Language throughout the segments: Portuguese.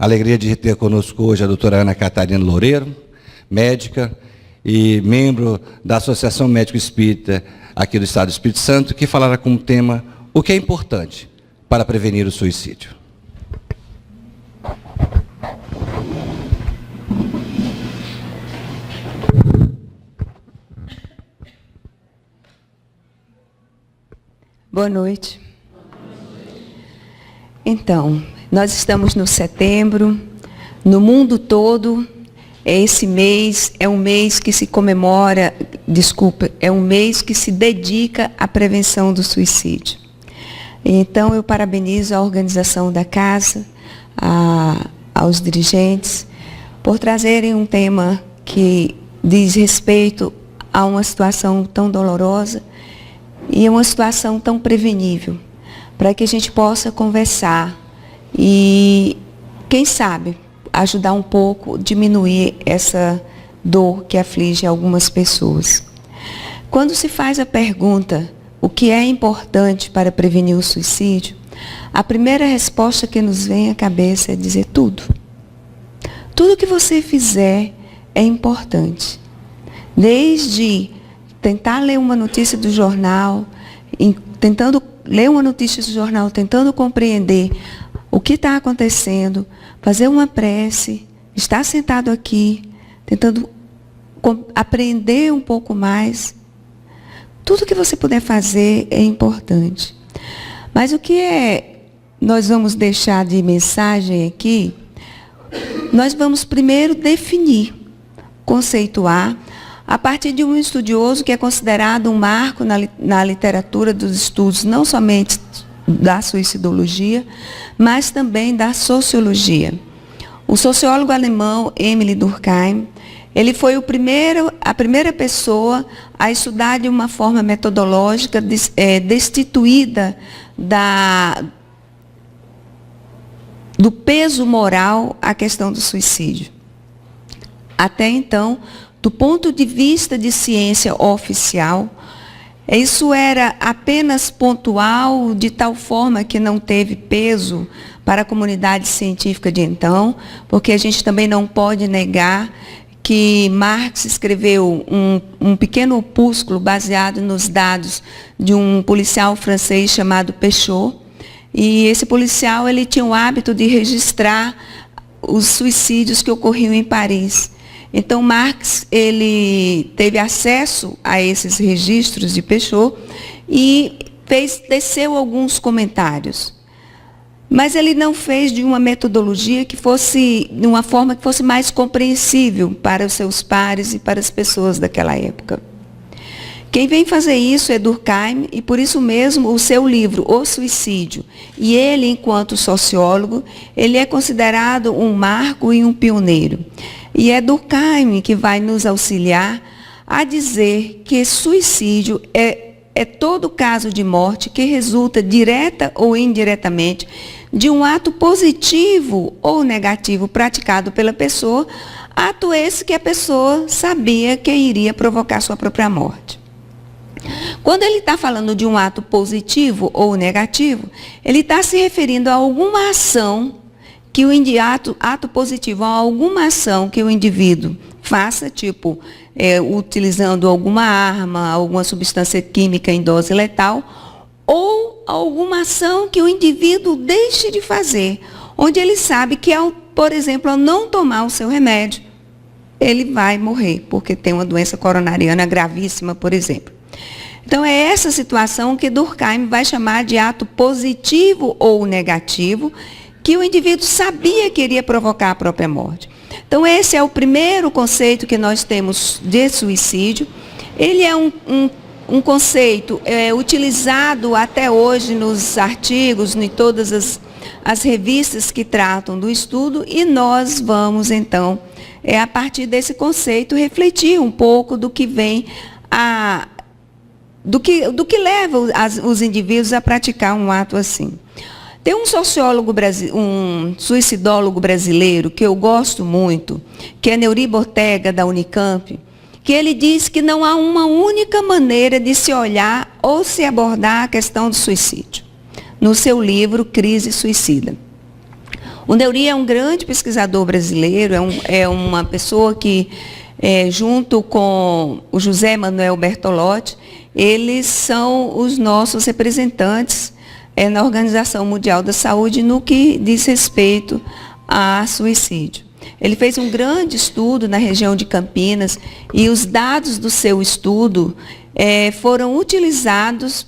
Alegria de ter conosco hoje a doutora Ana Catarina Loureiro, médica e membro da Associação Médico Espírita aqui do Estado do Espírito Santo, que falará com o tema o que é importante para prevenir o suicídio. Boa noite. Então, nós estamos no setembro, no mundo todo, esse mês é um mês que se comemora, é um mês que se dedica à prevenção do suicídio. Então, eu parabenizo a organização da casa, aos dirigentes, por trazerem um tema que diz respeito a uma situação tão dolorosa e uma situação tão prevenível, para que a gente possa conversar e, quem sabe, ajudar um pouco, diminuir essa dor que aflige algumas pessoas. Quando se faz a pergunta, o que é importante para prevenir o suicídio, a primeira resposta que nos vem à cabeça é dizer tudo. Tudo que você fizer é importante. Desde tentar ler uma notícia do jornal, tentando compreender o que está acontecendo, fazer uma prece, estar sentado aqui, tentando aprender um pouco mais. Tudo que você puder fazer é importante. Mas o que nós vamos deixar de mensagem aqui, nós vamos primeiro definir, conceituar, a partir de um estudioso que é considerado um marco na literatura dos estudos, não somente da suicidologia, mas também da sociologia. O sociólogo alemão Emile Durkheim, ele foi a primeira pessoa a estudar de uma forma metodológica destituída do peso moral a questão do suicídio. Até então, do ponto de vista de ciência oficial, isso era apenas pontual, de tal forma que não teve peso para a comunidade científica de então, porque a gente também não pode negar que Marx escreveu um pequeno opúsculo baseado nos dados de um policial francês chamado Pechot, e esse policial ele tinha o hábito de registrar os suicídios que ocorriam em Paris. Então, Marx ele teve acesso a esses registros de Pechot e teceu alguns comentários. Mas ele não fez de uma metodologia que fosse, de uma forma que fosse mais compreensível para os seus pares e para as pessoas daquela época. Quem vem fazer isso é Durkheim, e por isso mesmo o seu livro, O Suicídio, e ele, enquanto sociólogo, ele é considerado um marco e um pioneiro. E é Durkheim que vai nos auxiliar a dizer que suicídio é todo caso de morte que resulta, direta ou indiretamente, de um ato positivo ou negativo praticado pela pessoa, ato esse que a pessoa sabia que iria provocar sua própria morte. Quando ele está falando de um ato positivo ou negativo, ele está se referindo a alguma ação que ato positivo, a alguma ação que o indivíduo faça, tipo, utilizando alguma arma, alguma substância química em dose letal, ou alguma ação que o indivíduo deixe de fazer, onde ele sabe que, por exemplo, ao não tomar o seu remédio, ele vai morrer, porque tem uma doença coronariana gravíssima, por exemplo. Então, é essa situação que Durkheim vai chamar de ato positivo ou negativo, que o indivíduo sabia que iria provocar a própria morte. Então, esse é o primeiro conceito que nós temos de suicídio. Ele é um conceito utilizado até hoje nos artigos, em todas as revistas que tratam do estudo, e nós vamos, então, a partir desse conceito, refletir um pouco do que vem do que leva os indivíduos a praticar um ato assim. Tem um um suicidólogo brasileiro que eu gosto muito, que é Neuribo Ortega, da Unicamp, que ele diz que não há uma única maneira de se olhar ou se abordar a questão do suicídio, no seu livro Crise Suicida. O Neuri é um grande pesquisador brasileiro, é uma pessoa que, junto com o José Manuel Bertolotti, eles são os nossos representantes na Organização Mundial da Saúde no que diz respeito a suicídio. Ele fez um grande estudo na região de Campinas e os dados do seu estudo foram utilizados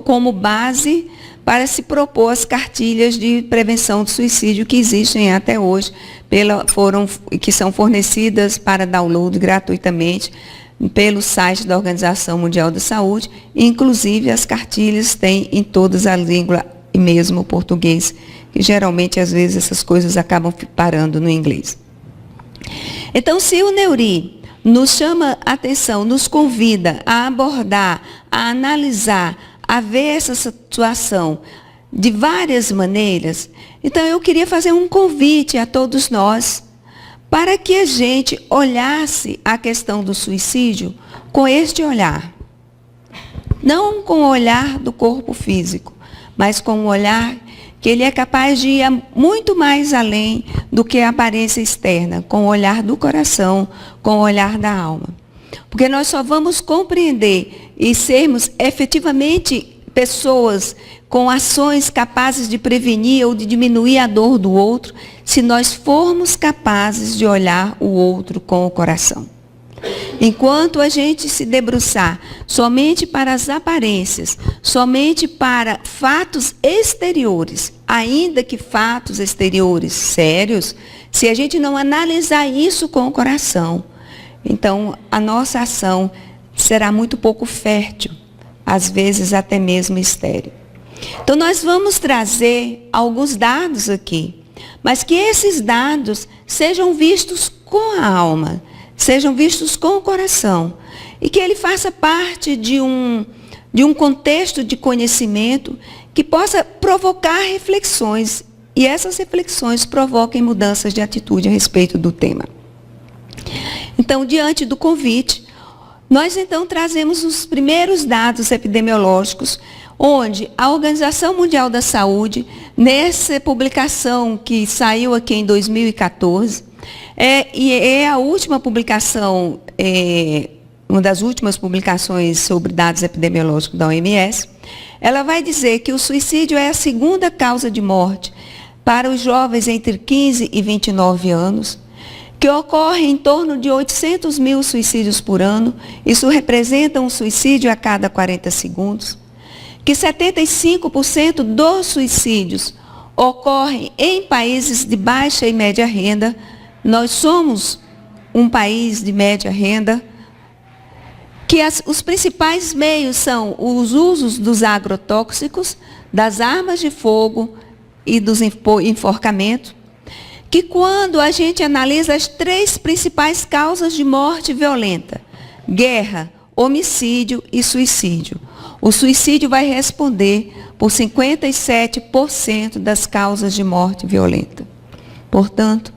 como base para se propor as cartilhas de prevenção do suicídio que existem até hoje, que são fornecidas para download gratuitamente pelo site da Organização Mundial da Saúde. Inclusive, as cartilhas têm em todas as línguas, e mesmo o português, que geralmente, às vezes, essas coisas acabam parando no inglês. Então, se o Neuri nos chama a atenção, nos convida a abordar, a analisar, a ver essa situação de várias maneiras, então eu queria fazer um convite a todos nós para que a gente olhasse a questão do suicídio com este olhar. Não com o olhar do corpo físico, mas com o olhar que ele é capaz de ir muito mais além do que a aparência externa, com o olhar do coração, com o olhar da alma. Porque nós só vamos compreender e sermos efetivamente pessoas com ações capazes de prevenir ou de diminuir a dor do outro, se nós formos capazes de olhar o outro com o coração. Enquanto a gente se debruçar somente para as aparências, somente para fatos exteriores, ainda que fatos exteriores sérios, se a gente não analisar isso com o coração, então a nossa ação será muito pouco fértil, às vezes até mesmo estéril. Então nós vamos trazer alguns dados aqui, mas que esses dados sejam vistos com a alma, sejam vistos com o coração, e que ele faça parte de um contexto de conhecimento que possa provocar reflexões, e essas reflexões provoquem mudanças de atitude a respeito do tema. Então, diante do convite, nós então trazemos os primeiros dados epidemiológicos, onde a Organização Mundial da Saúde, nessa publicação que saiu aqui em 2014, é a última publicação, uma das últimas publicações sobre dados epidemiológicos da OMS, ela vai dizer que o suicídio é a segunda causa de morte para os jovens entre 15 e 29 anos, que ocorre em torno de 800 mil suicídios por ano, isso representa um suicídio a cada 40 segundos, que 75% dos suicídios ocorrem em países de baixa e média renda. Nós somos um país de média renda, que os principais meios são os usos dos agrotóxicos, das armas de fogo e dos enforcamentos, que quando a gente analisa as três principais causas de morte violenta, guerra, homicídio e suicídio, o suicídio vai responder por 57% das causas de morte violenta. Portanto,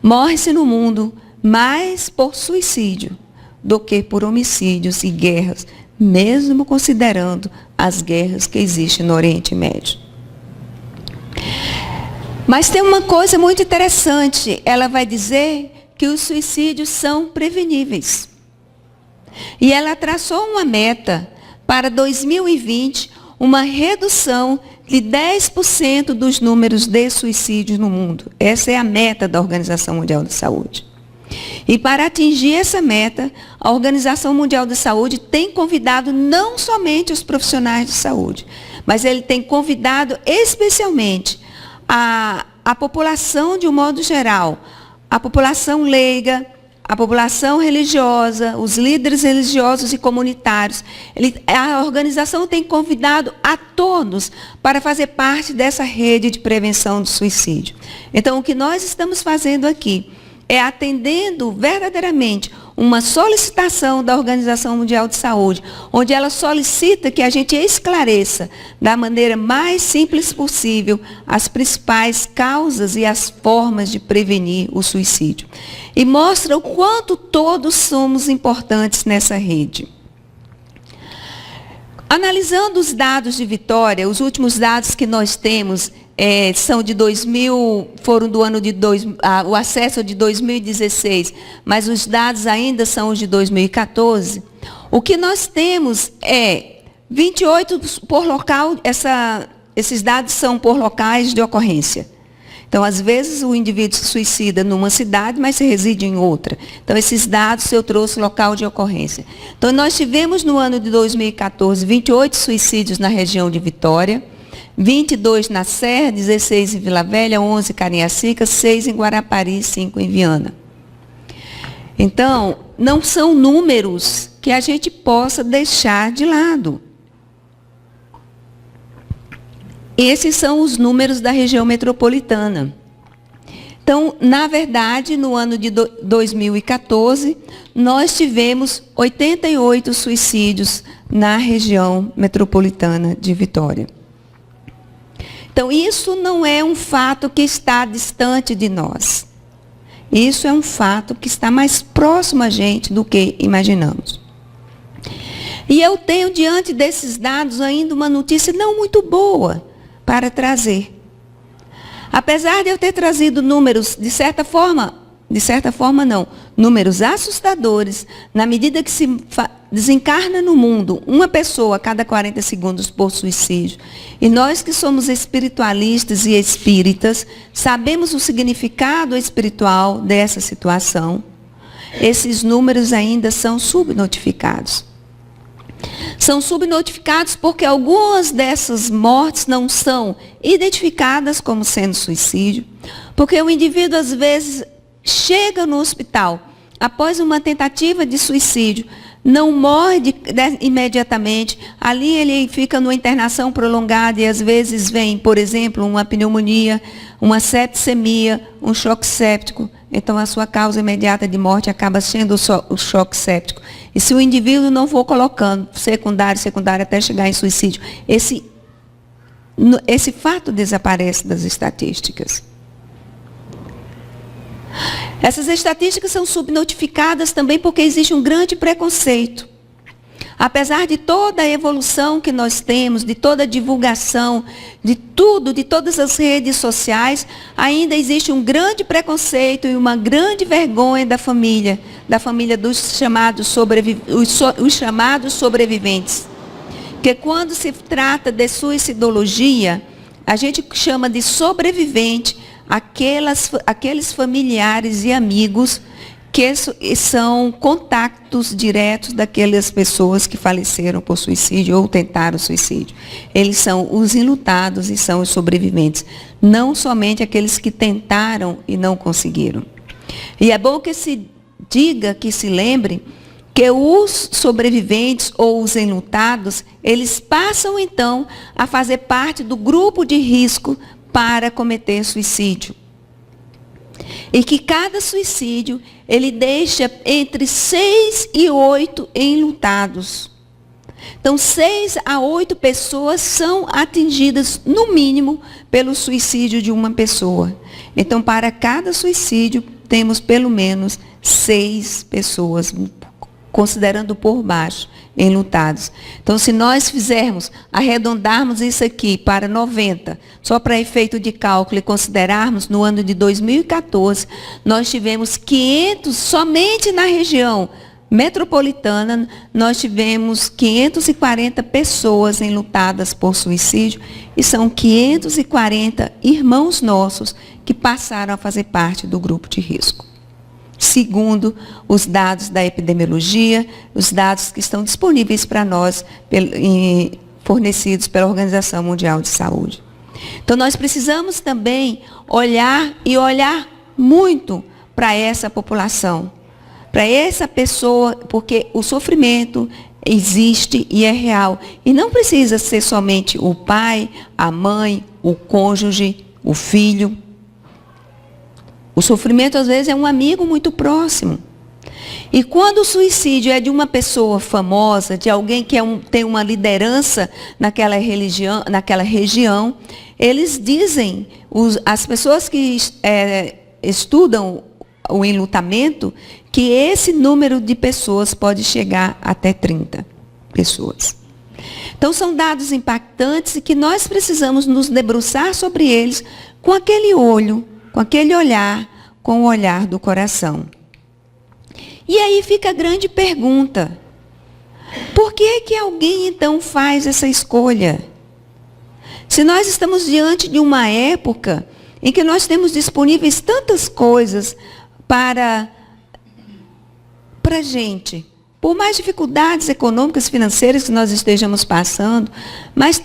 morre-se no mundo mais por suicídio do que por homicídios e guerras, mesmo considerando as guerras que existem no Oriente Médio. Mas tem uma coisa muito interessante, ela vai dizer que os suicídios são preveníveis. E ela traçou uma meta para 2020, uma redução de 10% dos números de suicídios no mundo. Essa é a meta da Organização Mundial da Saúde. E para atingir essa meta, a Organização Mundial da Saúde tem convidado não somente os profissionais de saúde, mas ele tem convidado especialmente a população de um modo geral, a população leiga, a população religiosa, os líderes religiosos e comunitários. A organização tem convidado a todos para fazer parte dessa rede de prevenção do suicídio. Então, o que nós estamos fazendo aqui é atendendo verdadeiramente uma solicitação da Organização Mundial de Saúde, onde ela solicita que a gente esclareça da maneira mais simples possível as principais causas e as formas de prevenir o suicídio. E mostra o quanto todos somos importantes nessa rede. Analisando os dados de Vitória, os últimos dados que nós temos são de 2000, foram do ano de o acesso é de 2016, mas os dados ainda são os de 2014. O que nós temos é 28 por local, esses dados são por locais de ocorrência. Então, às vezes, o indivíduo se suicida numa cidade, mas se reside em outra. Então, esses dados eu trouxe local de ocorrência. Então, nós tivemos no ano de 2014, 28 suicídios na região de Vitória, 22 na Serra, 16 em Vila Velha, 11 em Cariacica, 6 em Guarapari, 5 em Viana. Então, não são números que a gente possa deixar de lado. Esses são os números da região metropolitana. Então, na verdade, no ano de 2014, nós tivemos 88 suicídios na região metropolitana de Vitória. Então, isso não é um fato que está distante de nós. Isso é um fato que está mais próximo a gente do que imaginamos. E eu tenho, diante desses dados, ainda uma notícia não muito boa para trazer. Apesar de eu ter trazido números, de certa forma não, números assustadores, na medida que se desencarna no mundo uma pessoa a cada 40 segundos por suicídio, e nós que somos espiritualistas e espíritas, sabemos o significado espiritual dessa situação, esses números ainda são subnotificados. São subnotificados porque algumas dessas mortes não são identificadas como sendo suicídio, porque o indivíduo, às vezes, chega no hospital após uma tentativa de suicídio, não morre imediatamente, ali ele fica numa internação prolongada e, às vezes, vem, por exemplo, uma pneumonia, uma septicemia, um choque séptico. Então, a sua causa imediata de morte acaba sendo o choque séptico. E se o indivíduo não for colocando secundário, até chegar em suicídio, esse fato desaparece das estatísticas. Essas estatísticas são subnotificadas também porque existe um grande preconceito. Apesar de toda a evolução que nós temos, de toda a divulgação, de tudo, de todas as redes sociais, ainda existe um grande preconceito e uma grande vergonha da família dos chamados sobreviventes. Porque quando se trata de suicidologia, a gente chama de sobrevivente aqueles familiares e amigos que são contatos diretos daquelas pessoas que faleceram por suicídio ou tentaram suicídio. Eles são os enlutados e são os sobreviventes, não somente aqueles que tentaram e não conseguiram. E é bom que se diga, que se lembre, que os sobreviventes ou os enlutados, eles passam então a fazer parte do grupo de risco para cometer suicídio. E que cada suicídio, ele deixa entre 6 e 8 enlutados. Então, 6 a 8 pessoas são atingidas, no mínimo, pelo suicídio de uma pessoa. Então, para cada suicídio, temos pelo menos 6 pessoas, considerando por baixo, enlutados. Então, se nós arredondarmos isso aqui para 90, só para efeito de cálculo, e considerarmos no ano de 2014, nós tivemos 500, somente na região metropolitana, nós tivemos 540 pessoas enlutadas por suicídio, e são 540 irmãos nossos que passaram a fazer parte do grupo de risco. Segundo os dados da epidemiologia, os dados que estão disponíveis para nós, fornecidos pela Organização Mundial de Saúde. Então, nós precisamos também olhar muito para essa população, para essa pessoa, porque o sofrimento existe e é real. E não precisa ser somente o pai, a mãe, o cônjuge, o filho. O sofrimento, às vezes, é um amigo muito próximo. E quando o suicídio é de uma pessoa famosa, de alguém que tem uma liderança naquela região, eles dizem, as pessoas que estudam o enlutamento, que esse número de pessoas pode chegar até 30 pessoas. Então, são dados impactantes e que nós precisamos nos debruçar sobre eles com aquele olho, com aquele olhar, com o olhar do coração. E aí fica a grande pergunta: por que que alguém então faz essa escolha? Se nós estamos diante de uma época em que nós temos disponíveis tantas coisas para a gente, por mais dificuldades econômicas, financeiras que nós estejamos passando, mas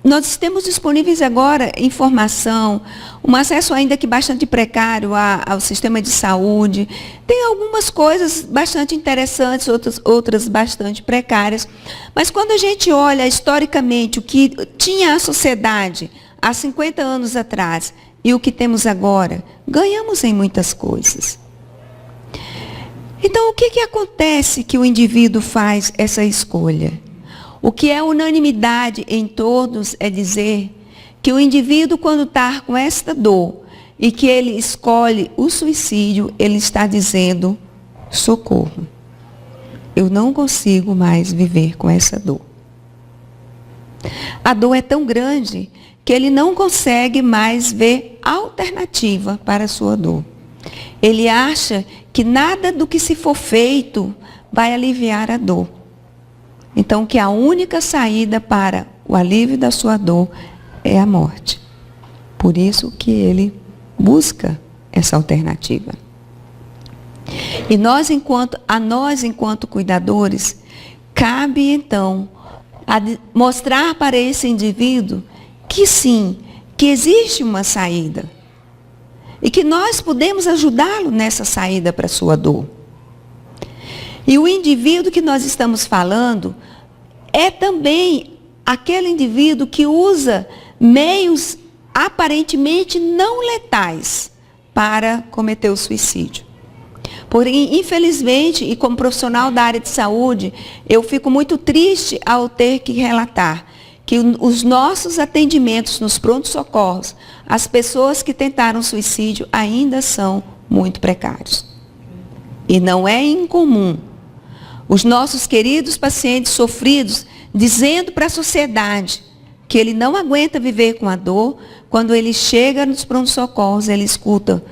nós temos disponíveis agora informação, um acesso ainda que bastante precário ao sistema de saúde. Tem algumas coisas bastante interessantes, outras bastante precárias. Mas quando a gente olha historicamente o que tinha a sociedade há 50 anos atrás e o que temos agora, ganhamos em muitas coisas. Então, o que acontece que o indivíduo faz essa escolha? O que é unanimidade em todos é dizer que o indivíduo, quando está com esta dor e que ele escolhe o suicídio, ele está dizendo: socorro, eu não consigo mais viver com essa dor. A dor é tão grande que ele não consegue mais ver alternativa para a sua dor. Ele acha que nada do que se for feito vai aliviar a dor. Então, que a única saída para o alívio da sua dor é a morte. Por isso que ele busca essa alternativa. E a nós, enquanto cuidadores, cabe então mostrar para esse indivíduo que sim, que existe uma saída. E que nós podemos ajudá-lo nessa saída para a sua dor. E o indivíduo que nós estamos falando é também aquele indivíduo que usa meios aparentemente não letais para cometer o suicídio. Porém, infelizmente, e como profissional da área de saúde, eu fico muito triste ao ter que relatar que os nossos atendimentos nos prontos-socorros, as pessoas que tentaram suicídio ainda são muito precários. E não é incomum os nossos queridos pacientes sofridos dizendo para a sociedade que ele não aguenta viver com a dor, quando ele chega nos prontos-socorros, ele escuta,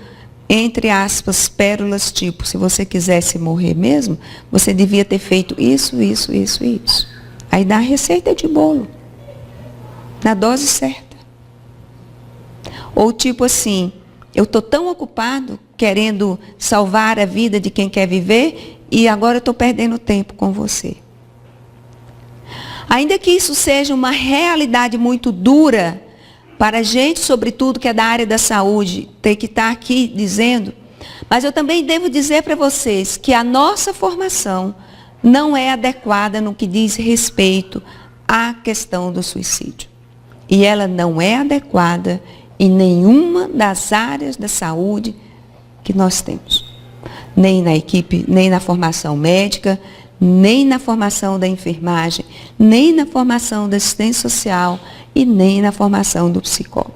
entre aspas, pérolas tipo: se você quisesse morrer mesmo, você devia ter feito isso, isso, isso e isso. Aí dá a receita de bolo, na dose certa. Ou tipo assim: eu estou tão ocupado querendo salvar a vida de quem quer viver e agora eu estou perdendo tempo com você. Ainda que isso seja uma realidade muito dura para a gente, sobretudo que é da área da saúde, ter que estar aqui dizendo, mas eu também devo dizer para vocês que a nossa formação não é adequada no que diz respeito à questão do suicídio. E ela não é adequada em nenhuma das áreas da saúde que nós temos. Nem na equipe, nem na formação médica, nem na formação da enfermagem, nem na formação da assistência social e nem na formação do psicólogo.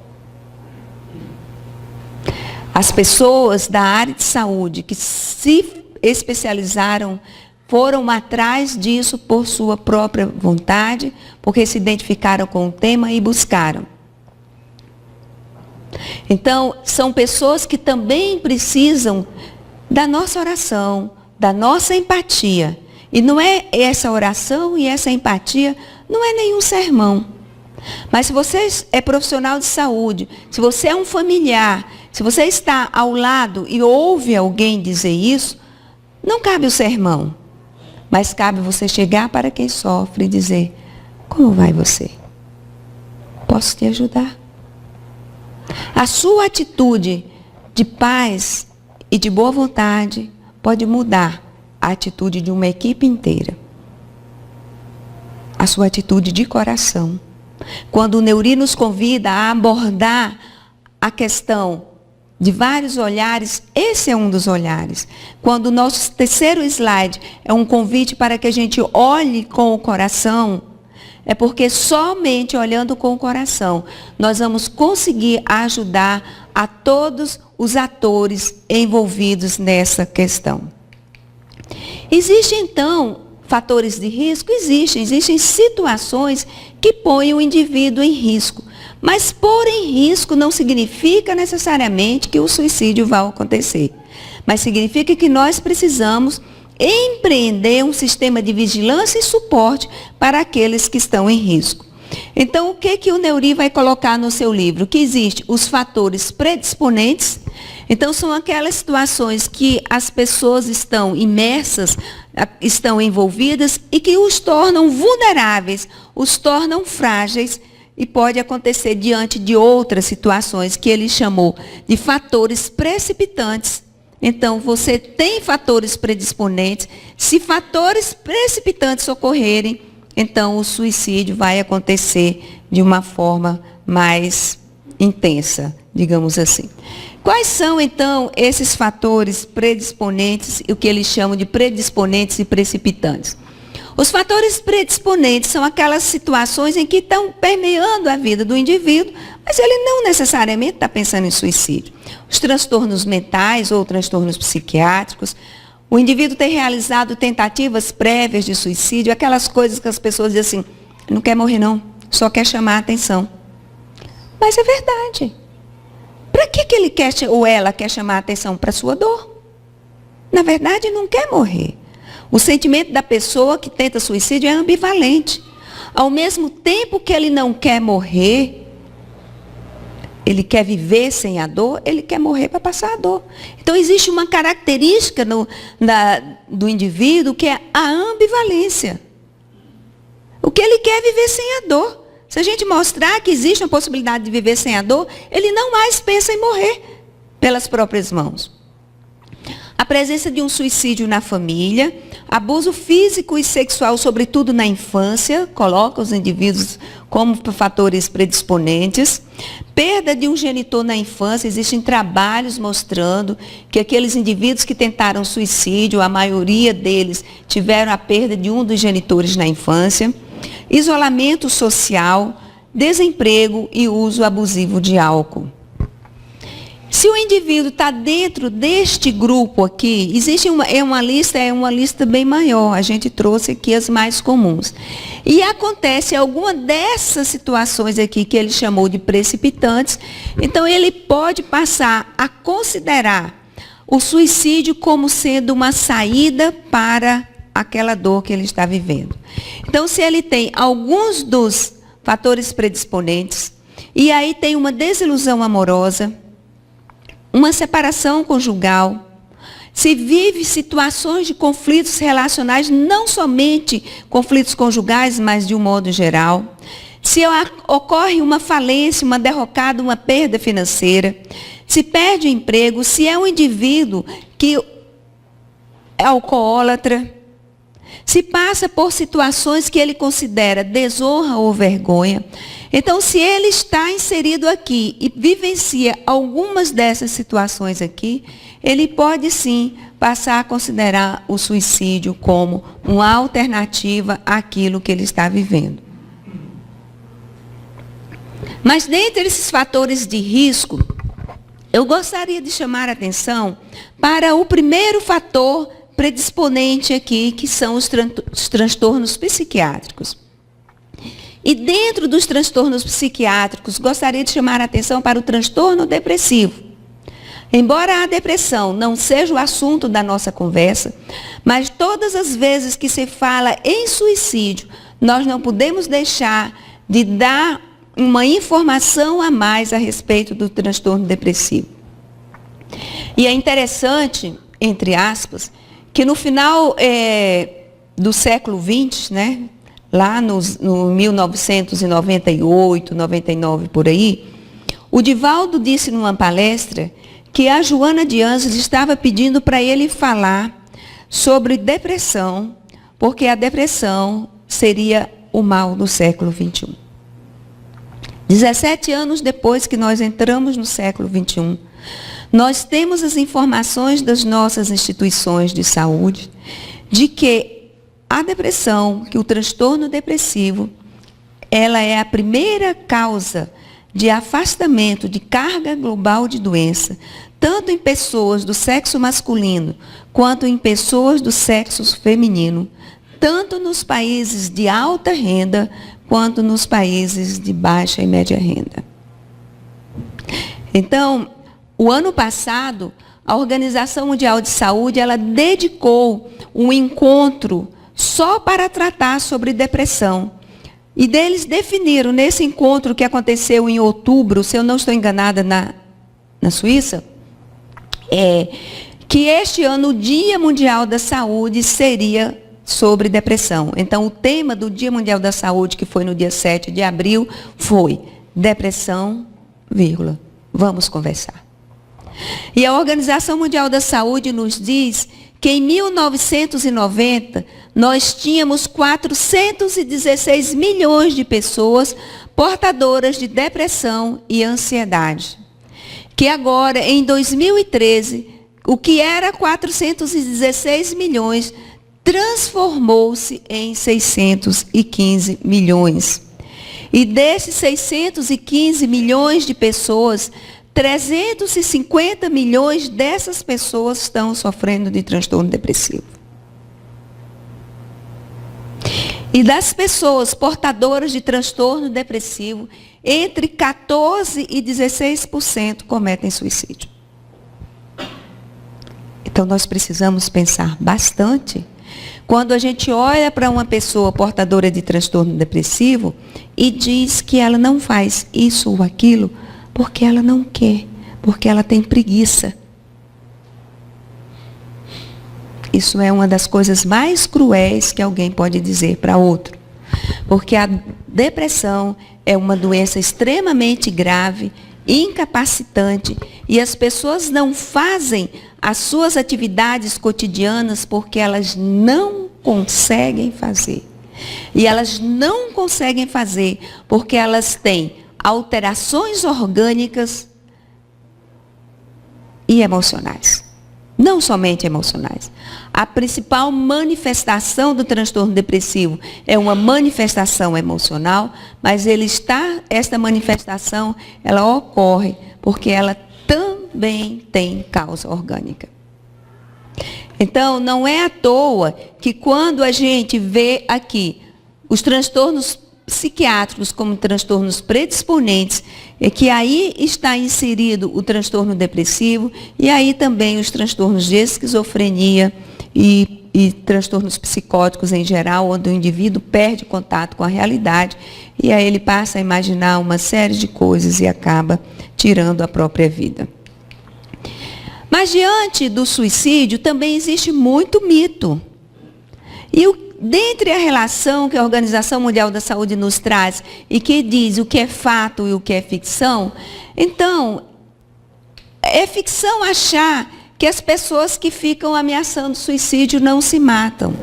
As pessoas da área de saúde que se especializaram foram atrás disso por sua própria vontade, porque se identificaram com o tema e buscaram. Então, são pessoas que também precisam da nossa oração, da nossa empatia. E não é essa oração e essa empatia, não é nenhum sermão. Mas se você é profissional de saúde, se você é um familiar, se você está ao lado e ouve alguém dizer isso, não cabe o sermão. Mas cabe você chegar para quem sofre e dizer: como vai você? Posso te ajudar? A sua atitude de paz e de boa vontade pode mudar a atitude de uma equipe inteira. A sua atitude de coração. Quando o Neuri nos convida a abordar a questão de vários olhares, esse é um dos olhares. Quando o nosso terceiro slide é um convite para que a gente olhe com o coração, é porque somente olhando com o coração nós vamos conseguir ajudar a todos os atores envolvidos nessa questão. Existe então, fatores de risco? Existem situações que põem o indivíduo em risco. Mas pôr em risco não significa necessariamente que o suicídio vai acontecer. Mas significa que nós precisamos empreender um sistema de vigilância e suporte para aqueles que estão em risco. Então, o que o Neuri vai colocar no seu livro? Que existem os fatores predisponentes. Então, são aquelas situações que as pessoas estão imersas, estão envolvidas e que os tornam vulneráveis, os tornam frágeis e pode acontecer diante de outras situações que ele chamou de fatores precipitantes. Então, você tem fatores predisponentes. Se fatores precipitantes ocorrerem, então o suicídio vai acontecer de uma forma mais intensa, digamos assim. Quais são, então, esses fatores predisponentes, o que eles chamam de predisponentes e precipitantes? Os fatores predisponentes são aquelas situações em que estão permeando a vida do indivíduo, mas ele não necessariamente está pensando em suicídio. Os transtornos mentais ou transtornos psiquiátricos, o indivíduo ter realizado tentativas prévias de suicídio, aquelas coisas que as pessoas dizem assim, não quer morrer não, só quer chamar a atenção. Mas é verdade. Para que ele quer ou ela quer chamar a atenção? Para a sua dor. Na verdade, não quer morrer. O sentimento da pessoa que tenta suicídio é ambivalente. Ao mesmo tempo que ele não quer morrer, ele quer viver sem a dor, ele quer morrer para passar a dor. Então, existe uma característica do indivíduo que é a ambivalência. O que ele quer é viver sem a dor. Se a gente mostrar que existe uma possibilidade de viver sem a dor, ele não mais pensa em morrer pelas próprias mãos. A presença de um suicídio na família, abuso físico e sexual, sobretudo na infância, coloca os indivíduos como fatores predisponentes. Perda de um genitor na infância, existem trabalhos mostrando que aqueles indivíduos que tentaram suicídio, a maioria deles tiveram a perda de um dos genitores na infância. Isolamento social, desemprego e uso abusivo de álcool. Se o indivíduo está dentro deste grupo aqui, existe uma lista bem maior, a gente trouxe aqui as mais comuns. E acontece alguma dessas situações aqui que ele chamou de precipitantes, então ele pode passar a considerar o suicídio como sendo uma saída para aquela dor que ele está vivendo. Então, se ele tem alguns dos fatores predisponentes, e aí tem uma desilusão amorosa, uma separação conjugal, se vive situações de conflitos relacionais, não somente conflitos conjugais, mas de um modo geral, se ocorre uma falência, uma derrocada, uma perda financeira, se perde o emprego, se é um indivíduo que é alcoólatra, se passa por situações que ele considera desonra ou vergonha. Então, se ele está inserido aqui e vivencia algumas dessas situações aqui, ele pode sim passar a considerar o suicídio como uma alternativa àquilo que ele está vivendo. Mas dentre esses fatores de risco, eu gostaria de chamar a atenção para o primeiro fator predisponente aqui, que são os transtornos psiquiátricos. E dentro dos transtornos psiquiátricos, gostaria de chamar a atenção para o transtorno depressivo. Embora a depressão não seja o assunto da nossa conversa, mas todas as vezes que se fala em suicídio, nós não podemos deixar de dar uma informação a mais a respeito do transtorno depressivo. E é interessante, entre aspas, que no final do século XX, né, lá no 1998, 99 por aí, o Divaldo disse numa palestra que a Joana de Ângeles estava pedindo para ele falar sobre depressão, porque a depressão seria o mal do século XXI. 17 anos depois que nós entramos no século XXI, nós temos as informações das nossas instituições de saúde de que a depressão, que o transtorno depressivo, ela é a primeira causa de afastamento de carga global de doença, tanto em pessoas do sexo masculino quanto em pessoas do sexo feminino, tanto nos países de alta renda, quanto nos países de baixa e média renda. Então, o ano passado, a Organização Mundial de Saúde, ela dedicou um encontro só para tratar sobre depressão. E deles definiram, nesse encontro que aconteceu em outubro, se eu não estou enganada, na Suíça, que este ano o Dia Mundial da Saúde seria sobre depressão. Então, o tema do Dia Mundial da Saúde, que foi no dia 7 de abril, foi depressão, vamos conversar. E a Organização Mundial da Saúde nos diz que em 1990, nós tínhamos 416 milhões de pessoas portadoras de depressão e ansiedade. Que agora, em 2013, o que era 416 milhões transformou-se em 615 milhões. E desses 615 milhões de pessoas, 350 milhões dessas pessoas estão sofrendo de transtorno depressivo. E das pessoas portadoras de transtorno depressivo, entre 14% e 16% cometem suicídio. Então, nós precisamos pensar bastante quando a gente olha para uma pessoa portadora de transtorno depressivo e diz que ela não faz isso ou aquilo porque ela não quer, porque ela tem preguiça. Isso é uma das coisas mais cruéis que alguém pode dizer para outro. Porque a depressão é uma doença extremamente grave, incapacitante, e as pessoas não fazem as suas atividades cotidianas porque elas não conseguem fazer. E elas não conseguem fazer porque elas têm alterações orgânicas e emocionais. Não somente emocionais. A principal manifestação do transtorno depressivo é uma manifestação emocional, mas esta manifestação, ela ocorre porque ela também tem causa orgânica. Então, não é à toa que quando a gente vê aqui os transtornos psiquiátricos como transtornos predisponentes, é que aí está inserido o transtorno depressivo e aí também os transtornos de esquizofrenia e transtornos psicóticos em geral, onde o indivíduo perde contato com a realidade e aí ele passa a imaginar uma série de coisas e acaba tirando a própria vida. Mas diante do suicídio também existe muito mito. E dentre a relação que a Organização Mundial da Saúde nos traz e que diz o que é fato e o que é ficção, então, é ficção achar que as pessoas que ficam ameaçando suicídio não se matam.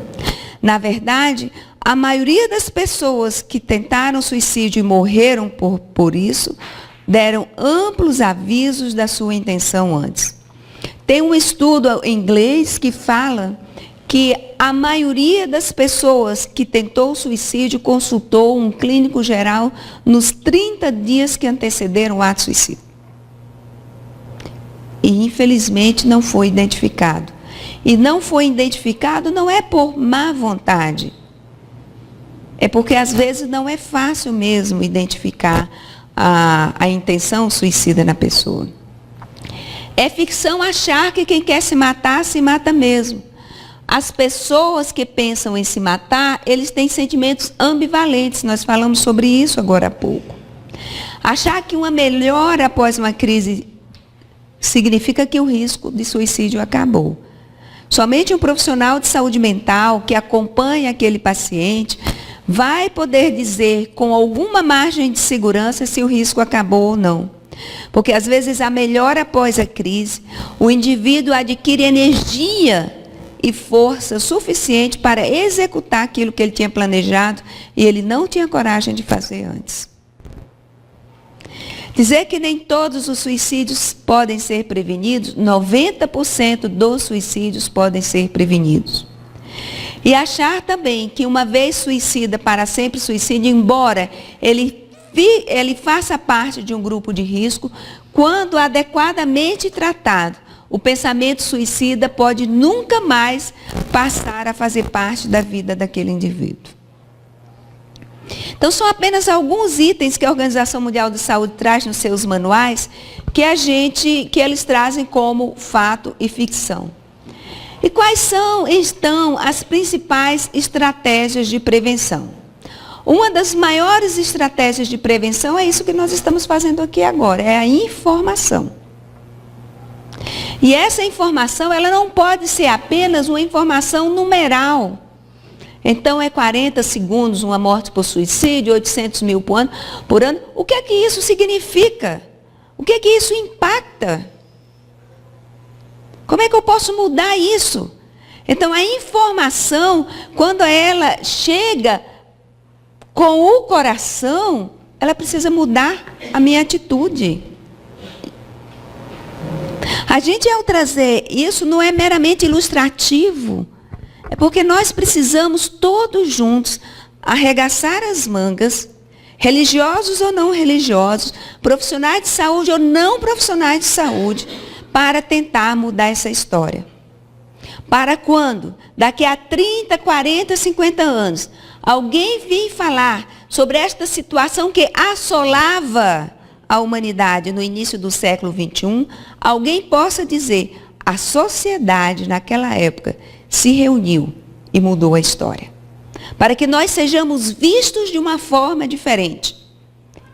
Na verdade, a maioria das pessoas que tentaram suicídio e morreram por isso, deram amplos avisos da sua intenção antes. Tem um estudo em inglês que fala que a maioria das pessoas que tentou suicídio consultou um clínico geral nos 30 dias que antecederam o ato suicida. E, infelizmente, não foi identificado. E não foi identificado não é por má vontade. É porque, às vezes, não é fácil mesmo identificar a intenção suicida na pessoa. É ficção achar que quem quer se matar, se mata mesmo. As pessoas que pensam em se matar, eles têm sentimentos ambivalentes. Nós falamos sobre isso agora há pouco. Achar que uma melhora após uma crise significa que o risco de suicídio acabou. Somente um profissional de saúde mental que acompanha aquele paciente vai poder dizer com alguma margem de segurança se o risco acabou ou não. Porque às vezes a melhora após a crise, o indivíduo adquire energia e força suficiente para executar aquilo que ele tinha planejado e ele não tinha coragem de fazer antes. Dizer que nem todos os suicídios podem ser prevenidos, 90% dos suicídios podem ser prevenidos. E achar também que uma vez suicida, para sempre suicida, embora ele faça parte de um grupo de risco, quando adequadamente tratado, o pensamento suicida pode nunca mais passar a fazer parte da vida daquele indivíduo. Então, são apenas alguns itens que a Organização Mundial de Saúde traz nos seus manuais, que eles trazem como fato e ficção. E quais estão as principais estratégias de prevenção? Uma das maiores estratégias de prevenção é isso que nós estamos fazendo aqui agora, é a informação. E essa informação, ela não pode ser apenas uma informação numeral. Então, é 40 segundos uma morte por suicídio, 800 mil por ano. O que é que isso significa? O que é que isso impacta? Como é que eu posso mudar isso? Então, a informação, quando ela chega com o coração, ela precisa mudar a minha atitude. A gente, ao trazer isso, não é meramente ilustrativo. É porque nós precisamos todos juntos arregaçar as mangas, religiosos ou não religiosos, profissionais de saúde ou não profissionais de saúde, para tentar mudar essa história. Para quando, daqui a 30, 40, 50 anos, alguém vir falar sobre esta situação que assolava a humanidade no início do século XXI, alguém possa dizer, a sociedade naquela época se reuniu e mudou a história. Para que nós sejamos vistos de uma forma diferente.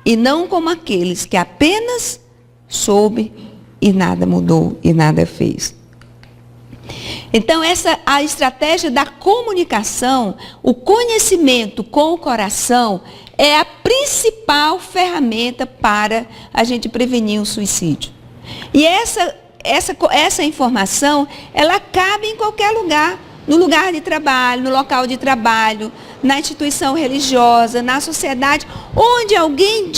E não como aqueles que apenas soube e nada mudou e nada fez. Então, a estratégia da comunicação, o conhecimento com o coração, é a principal ferramenta para a gente prevenir o suicídio. E essa informação, ela cabe em qualquer lugar, no lugar de trabalho, no local de trabalho, na instituição religiosa, na sociedade, onde alguém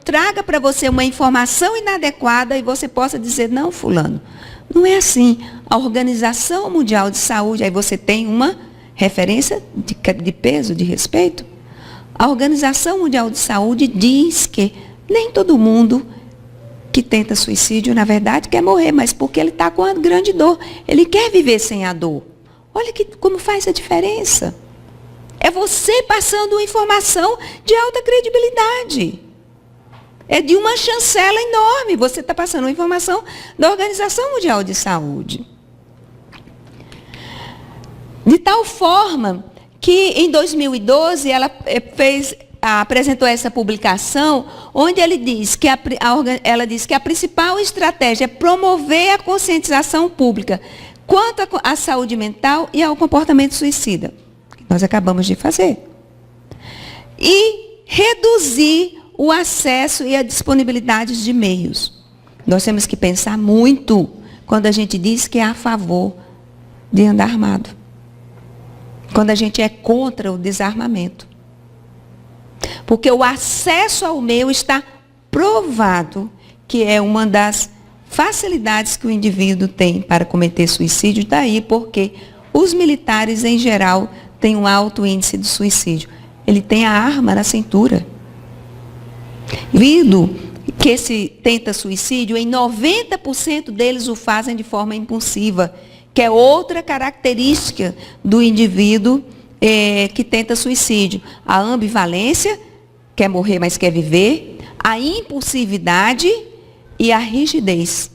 traga para você uma informação inadequada e você possa dizer, não, fulano, não é assim. A Organização Mundial de Saúde, aí você tem uma referência de peso, de respeito. A Organização Mundial de Saúde diz que nem todo mundo que tenta suicídio, na verdade, quer morrer, mas porque ele está com uma grande dor. Ele quer viver sem a dor. Olha como faz a diferença. É você passando uma informação de alta credibilidade. É de uma chancela enorme. Você está passando uma informação da Organização Mundial de Saúde. De tal forma que, em 2012, ela apresentou essa publicação, onde ela diz que a principal estratégia é promover a conscientização pública quanto à saúde mental e ao comportamento suicida, que nós acabamos de fazer. E reduzir o acesso e a disponibilidade de meios. Nós temos que pensar muito quando a gente diz que é a favor de andar armado. Quando a gente é contra o desarmamento. Porque o acesso ao meio está provado que é uma das facilidades que o indivíduo tem para cometer suicídio. Daí porque os militares, em geral, têm um alto índice de suicídio. Ele tem a arma na cintura. Vindo que se tenta suicídio, em 90% deles o fazem de forma impulsiva, que é outra característica do indivíduo que tenta suicídio. A ambivalência, quer morrer, mas quer viver, a impulsividade e a rigidez.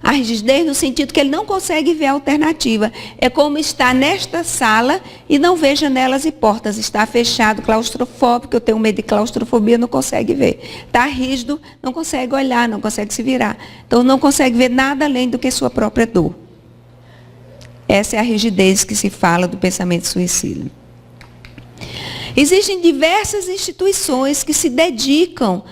A rigidez no sentido que ele não consegue ver a alternativa. É como estar nesta sala e não ver janelas e portas. Está fechado, claustrofóbico, eu tenho medo de claustrofobia, não consegue ver. Está rígido, não consegue olhar, não consegue se virar. Então não consegue ver nada além do que sua própria dor. Essa é a rigidez que se fala do pensamento suicida. Existem diversas instituições que se dedicam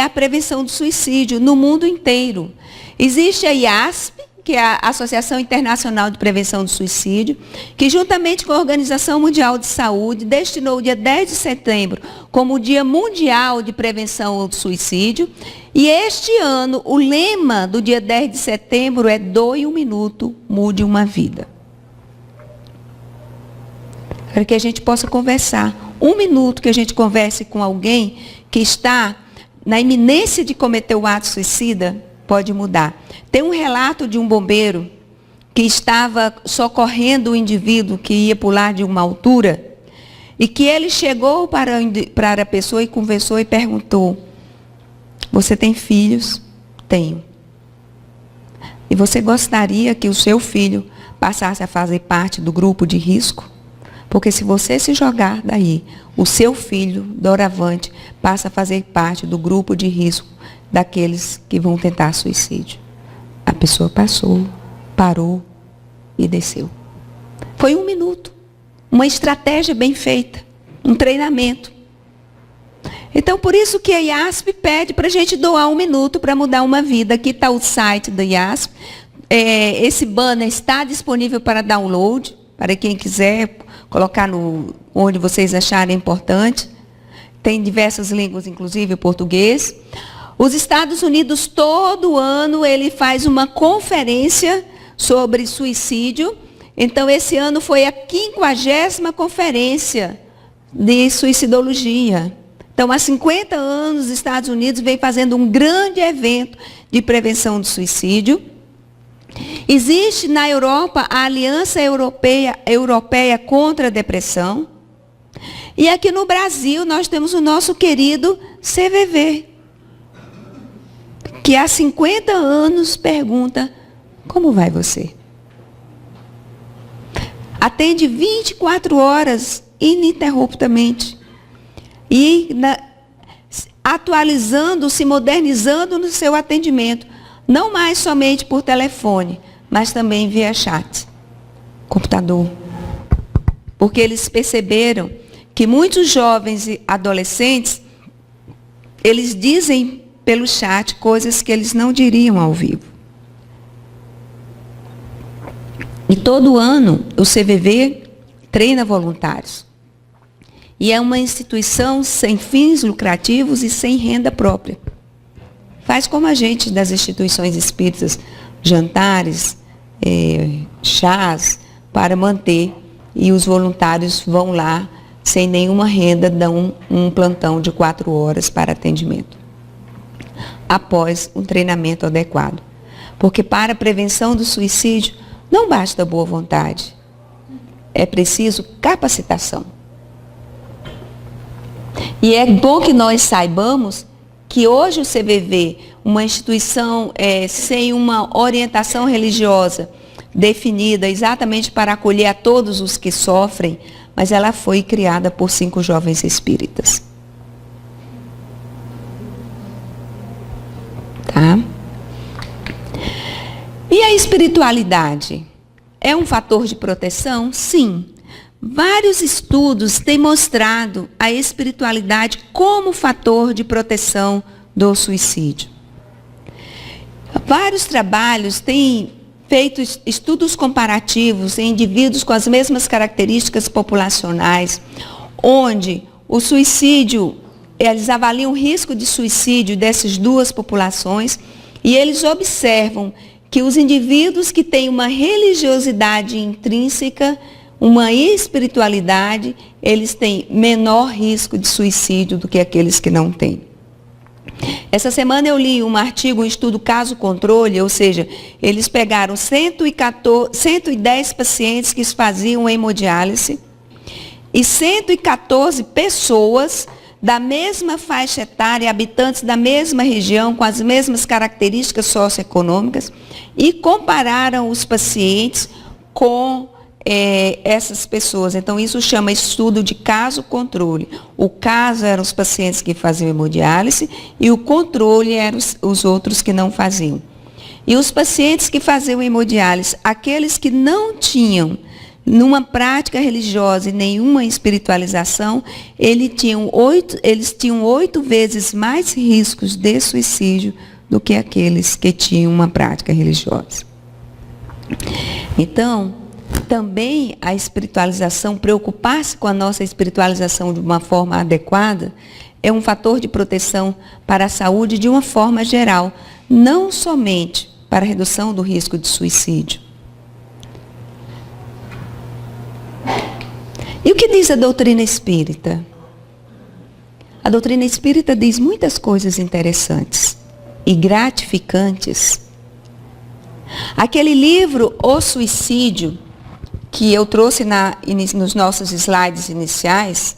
à prevenção do suicídio no mundo inteiro. Existe a IASP, que é a Associação Internacional de Prevenção do Suicídio, que juntamente com a Organização Mundial de Saúde, destinou o dia 10 de setembro como o Dia Mundial de Prevenção do Suicídio. E este ano, o lema do dia 10 de setembro é "Doe um minuto, mude uma vida". Para que a gente possa conversar. Um minuto que a gente converse com alguém que está na iminência de cometer o ato suicida, pode mudar. Tem um relato de um bombeiro que estava socorrendo um indivíduo que ia pular de uma altura, e que ele chegou para a pessoa e conversou e perguntou: você tem filhos? Tenho. E você gostaria que o seu filho passasse a fazer parte do grupo de risco? Porque se você se jogar daí, o seu filho, doravante, passa a fazer parte do grupo de risco daqueles que vão tentar suicídio. A pessoa passou, parou e desceu. Foi 1 minuto. Uma estratégia bem feita. Um treinamento. Então, por isso que a IASP pede para a gente doar 1 minuto para mudar uma vida. Aqui está o site da IASP. Esse banner está disponível para download, para quem quiser colocar onde vocês acharem importante. Tem diversas línguas, inclusive o português. Os Estados Unidos, todo ano, ele faz uma conferência sobre suicídio. Então, esse ano foi a 50ª conferência de suicidologia. Então, há 50 anos, os Estados Unidos vem fazendo um grande evento de prevenção do suicídio. Existe na Europa a Aliança Europeia contra a Depressão. E aqui no Brasil nós temos o nosso querido CVV, que há 50 anos pergunta: como vai você? Atende 24 horas ininterruptamente. E atualizando, se modernizando no seu atendimento. Não mais somente por telefone, mas também via chat, computador. Porque eles perceberam que muitos jovens e adolescentes, eles dizem pelo chat coisas que eles não diriam ao vivo. E todo ano o CVV treina voluntários. E é uma instituição sem fins lucrativos e sem renda própria. Faz como a gente das instituições espíritas, jantares, chás, para manter, e os voluntários vão lá sem nenhuma renda, dão um plantão de 4 horas para atendimento, após um treinamento adequado. Porque para a prevenção do suicídio, não basta boa vontade, é preciso capacitação. E é bom que nós saibamos que hoje o CVV, uma instituição sem uma orientação religiosa definida exatamente para acolher a todos os que sofrem, mas ela foi criada por 5 jovens espíritas. Tá? E a espiritualidade é um fator de proteção? Sim. Vários estudos têm mostrado a espiritualidade como fator de proteção do suicídio. Vários trabalhos têm feito estudos comparativos em indivíduos com as mesmas características populacionais, onde o suicídio, eles avaliam o risco de suicídio dessas 2 populações e eles observam que os indivíduos que têm uma religiosidade intrínseca, uma espiritualidade, eles têm menor risco de suicídio do que aqueles que não têm. Essa semana eu li um artigo, um estudo caso-controle, ou seja, eles pegaram 110 pacientes que faziam hemodiálise e 114 pessoas da mesma faixa etária, habitantes da mesma região, com as mesmas características socioeconômicas, e compararam os pacientes com essas pessoas. Então, isso chama estudo de caso-controle. O caso eram os pacientes que faziam hemodiálise e o controle eram os outros que não faziam. E os pacientes que faziam hemodiálise, aqueles que não tinham numa prática religiosa e nenhuma espiritualização, eles tinham 8 vezes mais riscos de suicídio do que aqueles que tinham uma prática religiosa. Então, também a espiritualização, preocupar-se com a nossa espiritualização de uma forma adequada, é um fator de proteção para a saúde de uma forma geral, não somente para a redução do risco de suicídio. E o que diz a doutrina espírita? A doutrina espírita diz muitas coisas interessantes. e gratificantes. Aquele livro, O Suicídio, que eu trouxe nos nossos slides iniciais,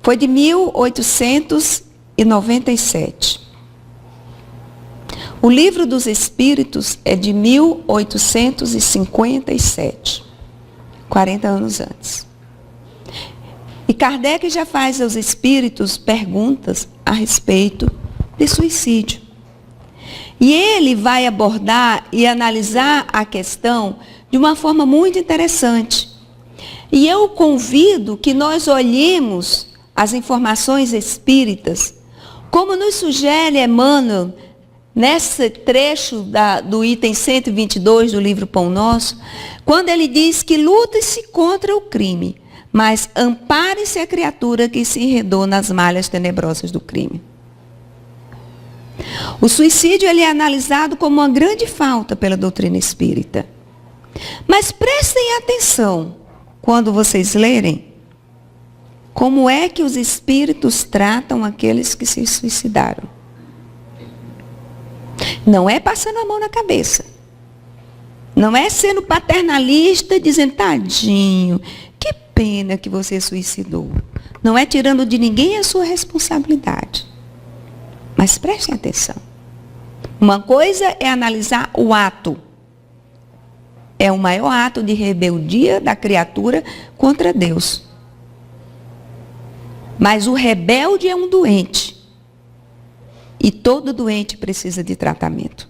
foi de 1897. O Livro dos Espíritos é de 1857, 40 anos antes. E Kardec já faz aos espíritos perguntas a respeito de suicídio. E ele vai abordar e analisar a questão de uma forma muito interessante. E eu convido que nós olhemos as informações espíritas, como nos sugere Emmanuel, nesse trecho do item 122 do livro Pão Nosso, quando ele diz que luta-se contra o crime, mas ampare-se a criatura que se enredou nas malhas tenebrosas do crime. O suicídio ele é analisado como uma grande falta pela doutrina espírita. Mas prestem atenção, quando vocês lerem, como é que os espíritos tratam aqueles que se suicidaram. Não é passando a mão na cabeça. Não é sendo paternalista, dizendo, tadinho, que pena que você suicidou. Não é tirando de ninguém a sua responsabilidade. Mas prestem atenção. Uma coisa é analisar o ato. É o maior ato de rebeldia da criatura contra Deus. Mas o rebelde é um doente. E todo doente precisa de tratamento.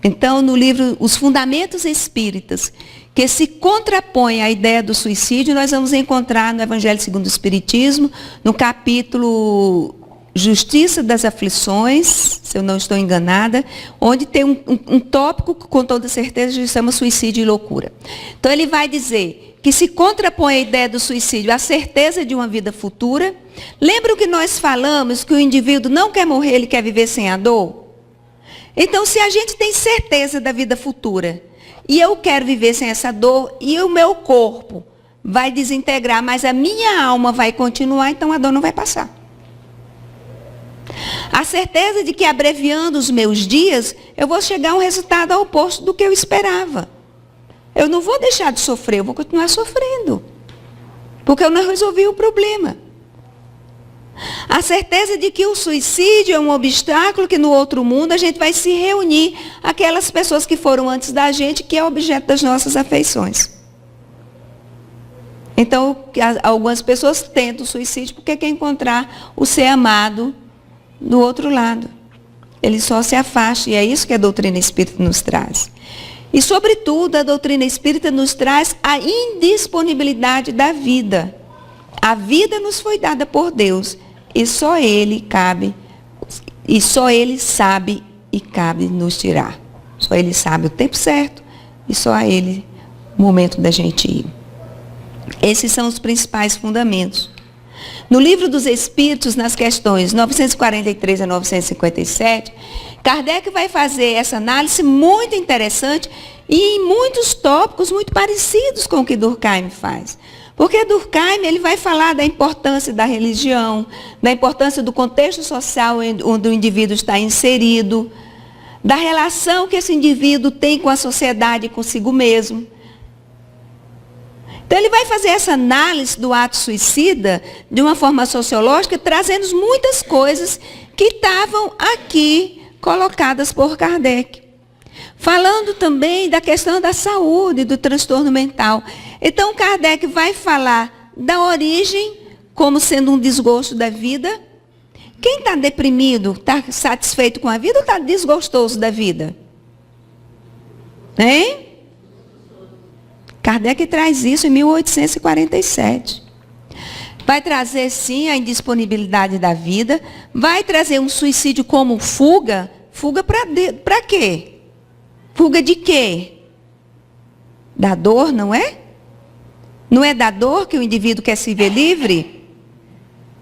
Então, no livro Os Fundamentos Espíritas, que se contrapõe à ideia do suicídio, nós vamos encontrar no Evangelho segundo o Espiritismo, no capítulo Justiça das Aflições, se eu não estou enganada, onde tem um tópico que, com toda certeza, se chama suicídio e loucura. Então, ele vai dizer que se contrapõe à ideia do suicídio a certeza de uma vida futura. Lembra o que nós falamos, que o indivíduo não quer morrer, ele quer viver sem a dor? Então, se a gente tem certeza da vida futura, e eu quero viver sem essa dor, e o meu corpo vai desintegrar, mas a minha alma vai continuar, então a dor não vai passar. A certeza de que abreviando os meus dias, eu vou chegar a um resultado oposto do que eu esperava. Eu não vou deixar de sofrer, eu vou continuar sofrendo. Porque eu não resolvi o problema. A certeza de que o suicídio é um obstáculo, que no outro mundo a gente vai se reunir aquelas pessoas que foram antes da gente, que é objeto das nossas afeições. Então, algumas pessoas tentam o suicídio porque quer encontrar o ser amado do outro lado. Ele só se afasta, e é isso que a doutrina espírita nos traz. E, sobretudo, a doutrina espírita nos traz a indisponibilidade da vida. A vida nos foi dada por Deus, e só Ele sabe e cabe nos tirar. Só Ele sabe o tempo certo, e só a Ele o momento da gente ir. Esses são os principais fundamentos. No Livro dos Espíritos, nas questões 943 a 957, Kardec vai fazer essa análise muito interessante e em muitos tópicos muito parecidos com o que Durkheim faz. Porque Durkheim ele vai falar da importância da religião, da importância do contexto social onde o indivíduo está inserido, da relação que esse indivíduo tem com a sociedade e consigo mesmo. Então, ele vai fazer essa análise do ato suicida de uma forma sociológica, trazendo muitas coisas que estavam aqui colocadas por Kardec. Falando também da questão da saúde, do transtorno mental. Então, Kardec vai falar da origem como sendo um desgosto da vida. Quem está deprimido, está satisfeito com a vida ou está desgostoso da vida? Hein? Kardec traz isso em 1847. Vai trazer, sim, a indisponibilidade da vida. Vai trazer um suicídio como fuga. Fuga para quê? Fuga de quê? Da dor, não é? Não é da dor que o indivíduo quer se ver livre?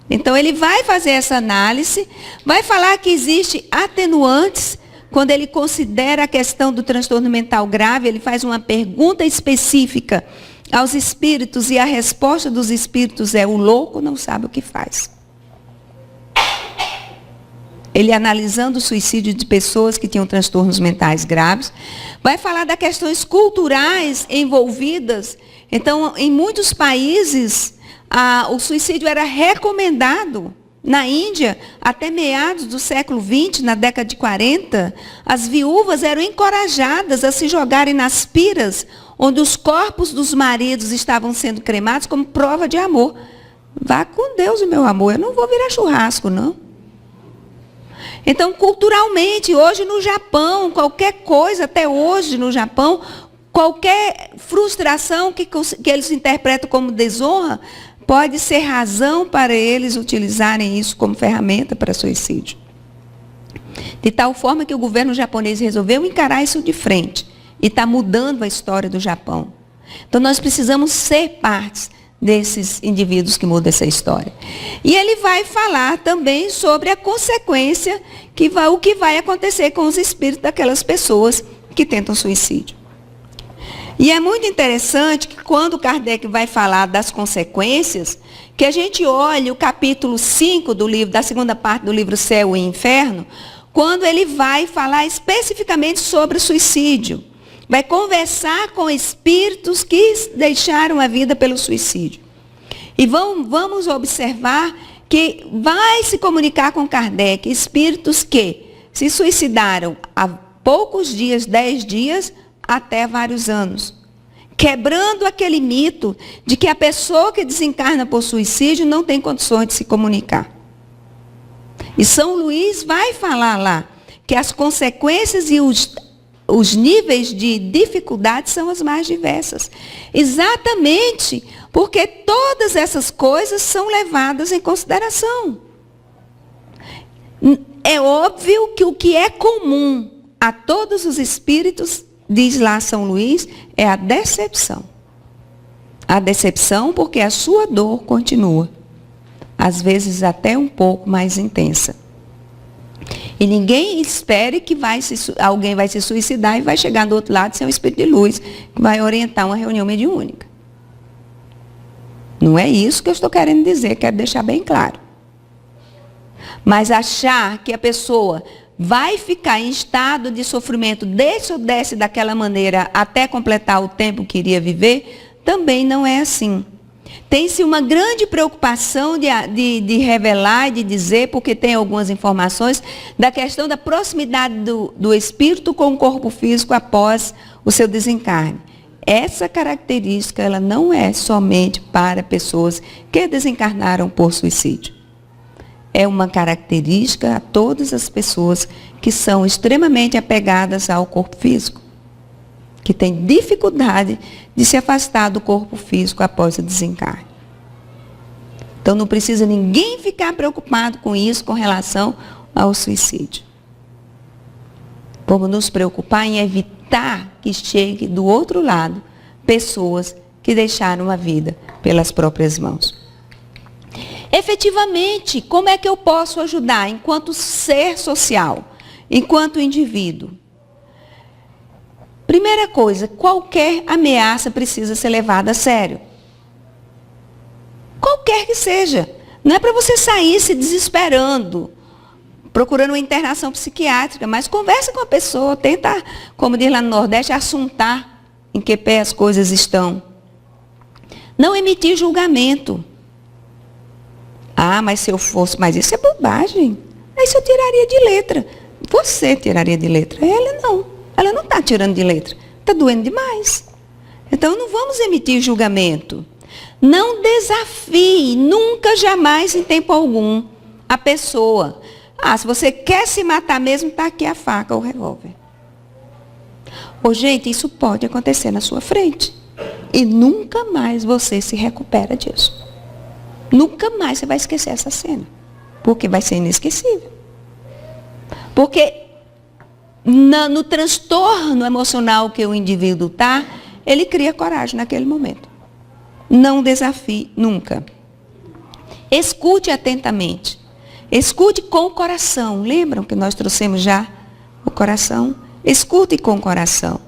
Então, ele vai fazer essa análise. Vai falar que existe atenuantes. Quando ele considera a questão do transtorno mental grave, ele faz uma pergunta específica aos espíritos e a resposta dos espíritos é: o louco não sabe o que faz. ele analisando o suicídio de pessoas que tinham transtornos mentais graves. Vai falar das questões culturais envolvidas. Então, em muitos países, o suicídio era recomendado. Na Índia, até meados do século XX, na década de 40, as viúvas eram encorajadas a se jogarem nas piras, onde os corpos dos maridos estavam sendo cremados como prova de amor. Vá com Deus, meu amor, eu não vou virar churrasco, não. Então, culturalmente, hoje no Japão, qualquer coisa, até hoje no Japão, qualquer frustração que eles interpretam como desonra, pode ser razão para eles utilizarem isso como ferramenta para suicídio. De tal forma que o governo japonês resolveu encarar isso de frente e está mudando a história do Japão. Então nós precisamos ser partes desses indivíduos que mudam essa história. E ele vai falar também sobre a consequência, o que vai acontecer com os espíritos daquelas pessoas que tentam suicídio. E é muito interessante que quando Kardec vai falar das consequências, que a gente olhe o capítulo 5 do livro, da segunda parte do livro Céu e Inferno, quando ele vai falar especificamente sobre o suicídio. Vai conversar com espíritos que deixaram a vida pelo suicídio. E vamos observar que vai se comunicar com Kardec, espíritos que se suicidaram há poucos dias, 10 dias, até vários anos, quebrando aquele mito de que a pessoa que desencarna por suicídio não tem condições de se comunicar. E São Luís vai falar lá que as consequências e os níveis de dificuldade são as mais diversas. Exatamente porque todas essas coisas são levadas em consideração. É óbvio que o que é comum a todos os espíritos, diz lá São Luís, é a decepção. A decepção porque a sua dor continua. Às vezes até um pouco mais intensa. E ninguém espere que alguém vai se suicidar e vai chegar do outro lado ser um espírito de luz, que vai orientar uma reunião mediúnica. Não é isso que eu estou querendo dizer, quero deixar bem claro. Mas achar que a pessoa vai ficar em estado de sofrimento, deixa ou desce daquela maneira até completar o tempo que iria viver, também não é assim. Tem-se uma grande preocupação de revelar e de dizer, porque tem algumas informações, da questão da proximidade do espírito com o corpo físico após o seu desencarne. Essa característica, ela não é somente para pessoas que desencarnaram por suicídio. É uma característica a todas as pessoas que são extremamente apegadas ao corpo físico, que têm dificuldade de se afastar do corpo físico após o desencarne. Então não precisa ninguém ficar preocupado com isso, com relação ao suicídio. Vamos nos preocupar em evitar que chegue do outro lado pessoas que deixaram a vida pelas próprias mãos. Efetivamente, como é que eu posso ajudar enquanto ser social, enquanto indivíduo? Primeira coisa, qualquer ameaça precisa ser levada a sério. Qualquer que seja. Não é para você sair se desesperando, procurando uma internação psiquiátrica, mas conversa com a pessoa, tenta, como diz lá no Nordeste, assuntar em que pé as coisas estão. Não emitir julgamento. Ah, mas se eu fosse, mas isso é bobagem. Isso eu tiraria de letra. Você tiraria de letra. Ela não. Ela não está tirando de letra. Está doendo demais. Então não vamos emitir julgamento. Não desafie, nunca, jamais, em tempo algum, a pessoa. Ah, se você quer se matar mesmo, está aqui a faca ou o revólver. Ô, gente, isso pode acontecer na sua frente. E nunca mais você se recupera disso. Nunca mais você vai esquecer essa cena. Porque vai ser inesquecível. Porque no transtorno emocional que o indivíduo está, ele cria coragem naquele momento. Não desafie nunca. Escute atentamente. Escute com o coração. Lembram que nós trouxemos já o coração? Escute com o coração.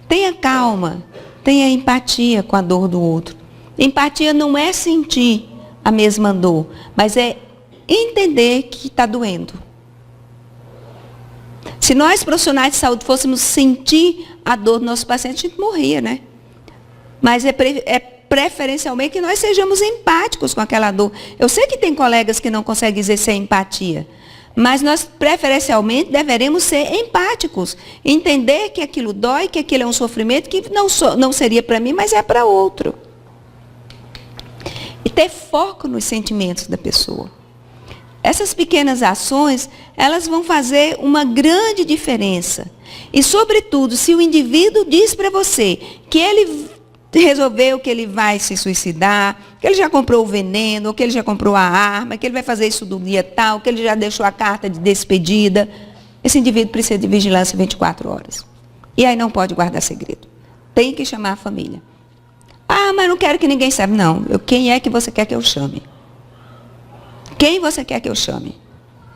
Tenha calma. Tenha empatia com a dor do outro. Empatia não é sentir a mesma dor, mas é entender que está doendo. Se nós, profissionais de saúde, fôssemos sentir a dor do nosso paciente, a gente morria, né? Mas é preferencialmente que nós sejamos empáticos com aquela dor. Eu sei que tem colegas que não conseguem exercer empatia, mas nós, preferencialmente, deveremos ser empáticos. Entender que aquilo dói, que aquilo é um sofrimento que não seria para mim, mas é para outro. E ter foco nos sentimentos da pessoa. Essas pequenas ações, elas vão fazer uma grande diferença. E, sobretudo, se o indivíduo diz para você que ele resolveu que ele vai se suicidar, que ele já comprou o veneno, que ele já comprou a arma, que ele vai fazer isso do dia tal, que ele já deixou a carta de despedida, esse indivíduo precisa de vigilância 24 horas. E aí não pode guardar segredo. Tem que chamar a família. Ah, mas não quero que ninguém saiba. Não, quem é que você quer que eu chame? Quem você quer que eu chame?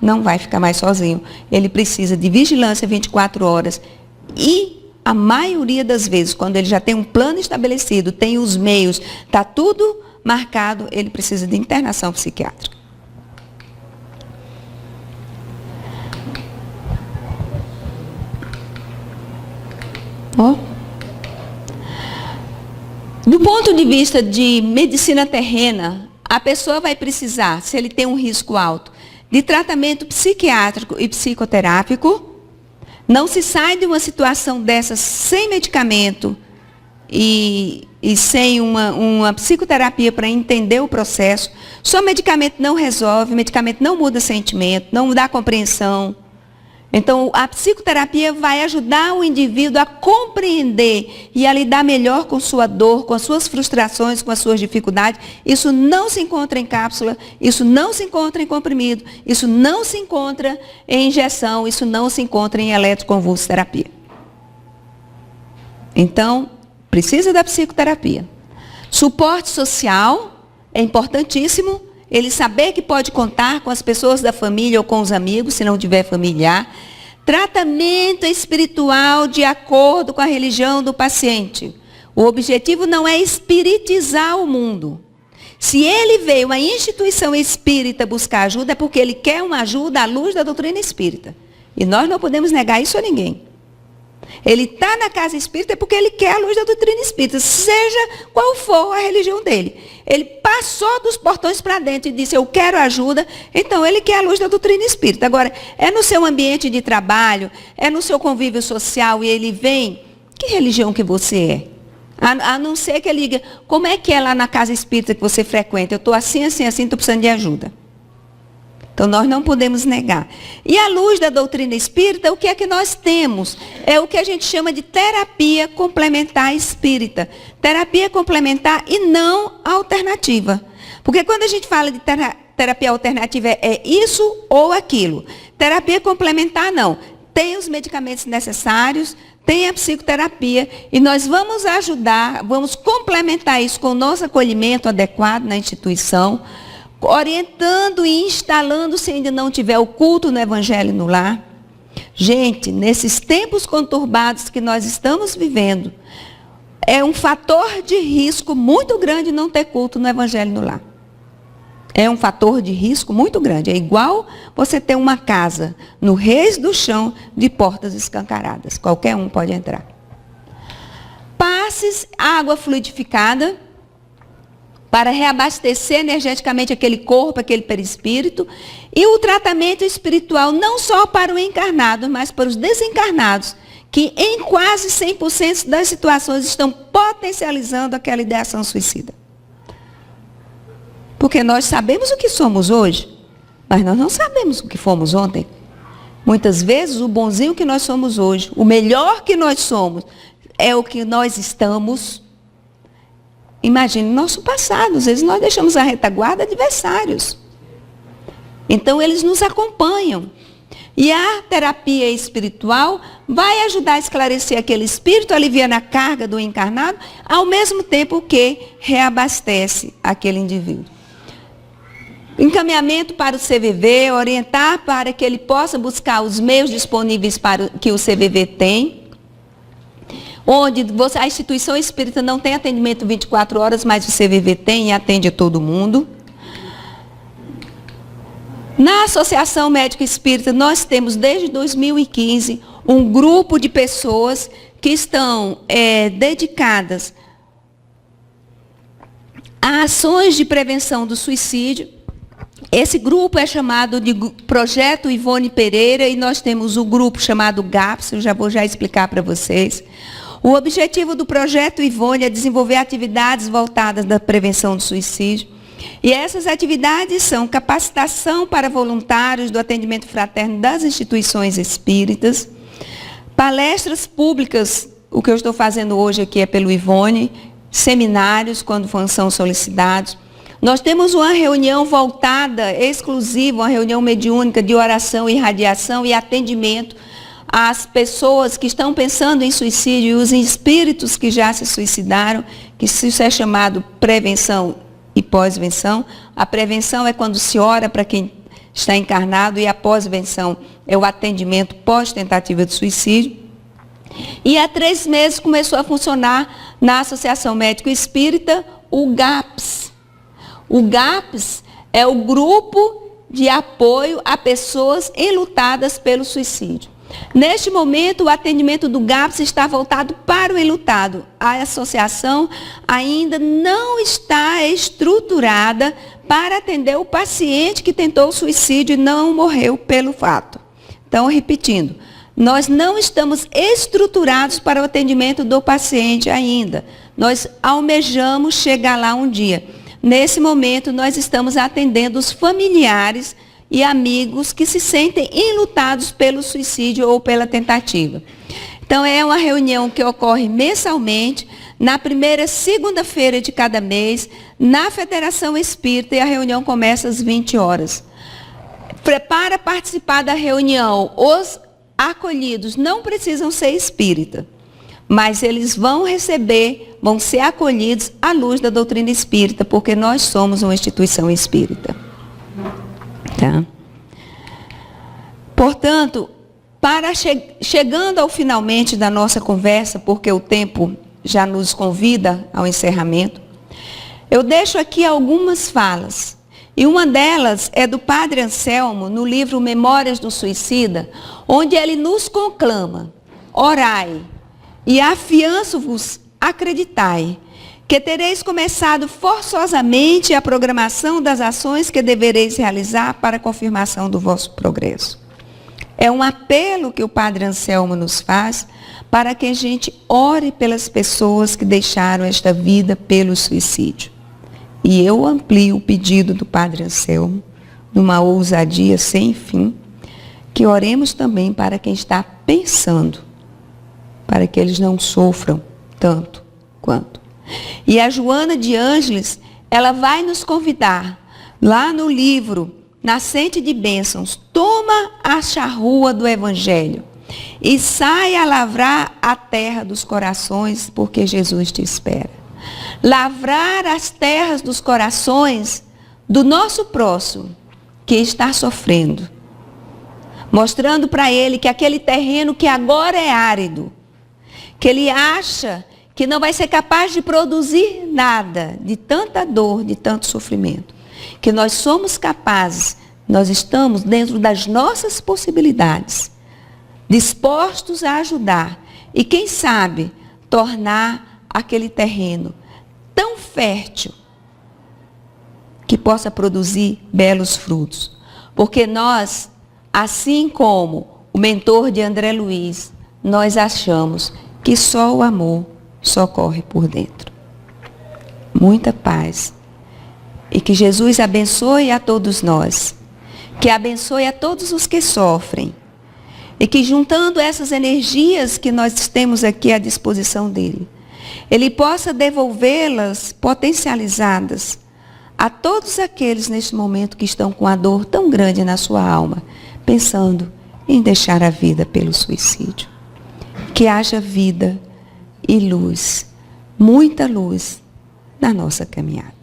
Não vai ficar mais sozinho. Ele precisa de vigilância 24 horas. E a maioria das vezes, quando ele já tem um plano estabelecido, tem os meios, está tudo marcado, ele precisa de internação psiquiátrica. Do ponto de vista de medicina terrena, a pessoa vai precisar, se ele tem um risco alto, de tratamento psiquiátrico e psicoterápico. Não se sai de uma situação dessa sem medicamento e sem uma psicoterapia para entender o processo. Só medicamento não resolve, medicamento não muda sentimento, não dá compreensão. Então, a psicoterapia vai ajudar o indivíduo a compreender e a lidar melhor com sua dor, com as suas frustrações, com as suas dificuldades. Isso não se encontra em cápsula, isso não se encontra em comprimido, isso não se encontra em injeção, isso não se encontra em eletroconvulsoterapia. Então, precisa da psicoterapia. Suporte social é importantíssimo. Ele saber que pode contar com as pessoas da família ou com os amigos, se não tiver familiar. Tratamento espiritual de acordo com a religião do paciente. O objetivo não é espiritizar o mundo. Se ele veio a instituição espírita buscar ajuda, é porque ele quer uma ajuda à luz da doutrina espírita. E nós não podemos negar isso a ninguém. Ele está na casa espírita porque ele quer a luz da doutrina espírita, seja qual for a religião dele. Ele passou dos portões para dentro e disse, eu quero ajuda, então ele quer a luz da doutrina espírita. Agora, é no seu ambiente de trabalho, é no seu convívio social e ele vem, que religião que você é? A não ser que ele diga, como é que é lá na casa espírita que você frequenta? Eu estou assim, assim, assim, estou precisando de ajuda. Então, nós não podemos negar. E à luz da doutrina espírita, o que é que nós temos? É o que a gente chama de terapia complementar espírita. Terapia complementar e não alternativa. Porque quando a gente fala de terapia alternativa, é isso ou aquilo. Terapia complementar, não. Tem os medicamentos necessários, tem a psicoterapia, e nós vamos ajudar, vamos complementar isso com o nosso acolhimento adequado na instituição, orientando e instalando, se ainda não tiver o culto no Evangelho no lar. Gente, nesses tempos conturbados que nós estamos vivendo, é um fator de risco muito grande não ter culto no Evangelho no lar. É um fator de risco muito grande. É igual você ter uma casa no Reis do Chão de portas escancaradas. Qualquer um pode entrar. Passes, água fluidificada, para reabastecer energeticamente aquele corpo, aquele perispírito, e o tratamento espiritual não só para o encarnado, mas para os desencarnados, que em quase 100% das situações estão potencializando aquela ideação suicida. Porque nós sabemos o que somos hoje, mas nós não sabemos o que fomos ontem. Muitas vezes o bonzinho que nós somos hoje, o melhor que nós somos, é o que nós estamos. Imagine o nosso passado, às vezes nós deixamos a retaguarda adversários. Então eles nos acompanham. E a terapia espiritual vai ajudar a esclarecer aquele espírito, aliviando a carga do encarnado, ao mesmo tempo que reabastece aquele indivíduo. Encaminhamento para o CVV, orientar para que ele possa buscar os meios disponíveis para que o CVV tem. Onde a instituição espírita não tem atendimento 24 horas, mas o CVV tem e atende a todo mundo. Na Associação Médico Espírita, nós temos desde 2015 um grupo de pessoas que estão dedicadas a ações de prevenção do suicídio. Esse grupo é chamado de Projeto Ivone Pereira e nós temos o grupo chamado GAPS, eu já vou explicar para vocês. O objetivo do Projeto Ivone é desenvolver atividades voltadas da prevenção do suicídio. E essas atividades são capacitação para voluntários do atendimento fraterno das instituições espíritas, palestras públicas, o que eu estou fazendo hoje aqui é pelo Ivone, seminários, quando são solicitados. Nós temos uma reunião voltada, exclusiva, uma reunião mediúnica de oração, irradiação e atendimento às pessoas que estão pensando em suicídio e os espíritos que já se suicidaram, que isso é chamado prevenção e pós-venção. A prevenção é quando se ora para quem está encarnado e a pós-venção é o atendimento pós-tentativa de suicídio. E há 3 meses começou a funcionar na Associação Médico Espírita o GAPS. O GAPS é o grupo de apoio a pessoas enlutadas pelo suicídio. Neste momento, o atendimento do GAPS está voltado para o enlutado. A associação ainda não está estruturada para atender o paciente que tentou o suicídio e não morreu pelo fato. Então, repetindo, nós não estamos estruturados para o atendimento do paciente ainda. Nós almejamos chegar lá um dia. Nesse momento, nós estamos atendendo os familiares e amigos que se sentem enlutados pelo suicídio ou pela tentativa. Então, é uma reunião que ocorre mensalmente, na primeira segunda-feira de cada mês, na Federação Espírita, e a reunião começa às 20 horas. Para participar da reunião, os acolhidos não precisam ser espírita, mas eles vão ser acolhidos à luz da doutrina espírita, porque nós somos uma instituição espírita. Tá? Portanto, chegando ao finalmente da nossa conversa, porque o tempo já nos convida ao encerramento, eu deixo aqui algumas falas. E uma delas é do Padre Anselmo, no livro Memórias do Suicida, onde ele nos conclama: orai e afianço-vos, acreditai, que tereis começado forçosamente a programação das ações que devereis realizar para a confirmação do vosso progresso. É um apelo que o Padre Anselmo nos faz para que a gente ore pelas pessoas que deixaram esta vida pelo suicídio. E eu amplio o pedido do Padre Anselmo, numa ousadia sem fim, que oremos também para quem está pensando, para que eles não sofram tanto quanto. E a Joana de Ângeles, ela vai nos convidar, lá no livro Nascente de Bênçãos, toma a charrua do Evangelho e sai a lavrar a terra dos corações, porque Jesus te espera. Lavrar as terras dos corações do nosso próximo, que está sofrendo. Mostrando para ele que aquele terreno que agora é árido, que ele acha que não vai ser capaz de produzir nada, de tanta dor, de tanto sofrimento, que nós somos capazes, nós estamos dentro das nossas possibilidades, dispostos a ajudar e, quem sabe, tornar aquele terreno tão fértil que possa produzir belos frutos. Porque nós, assim como o mentor de André Luiz, nós achamos que só o amor socorre por dentro. Muita paz. E que Jesus abençoe a todos nós. Que abençoe a todos os que sofrem. E que, juntando essas energias que nós temos aqui à disposição dele, ele possa devolvê-las potencializadas a todos aqueles neste momento que estão com a dor tão grande na sua alma, pensando em deixar a vida pelo suicídio. Que haja vida e luz, muita luz na nossa caminhada.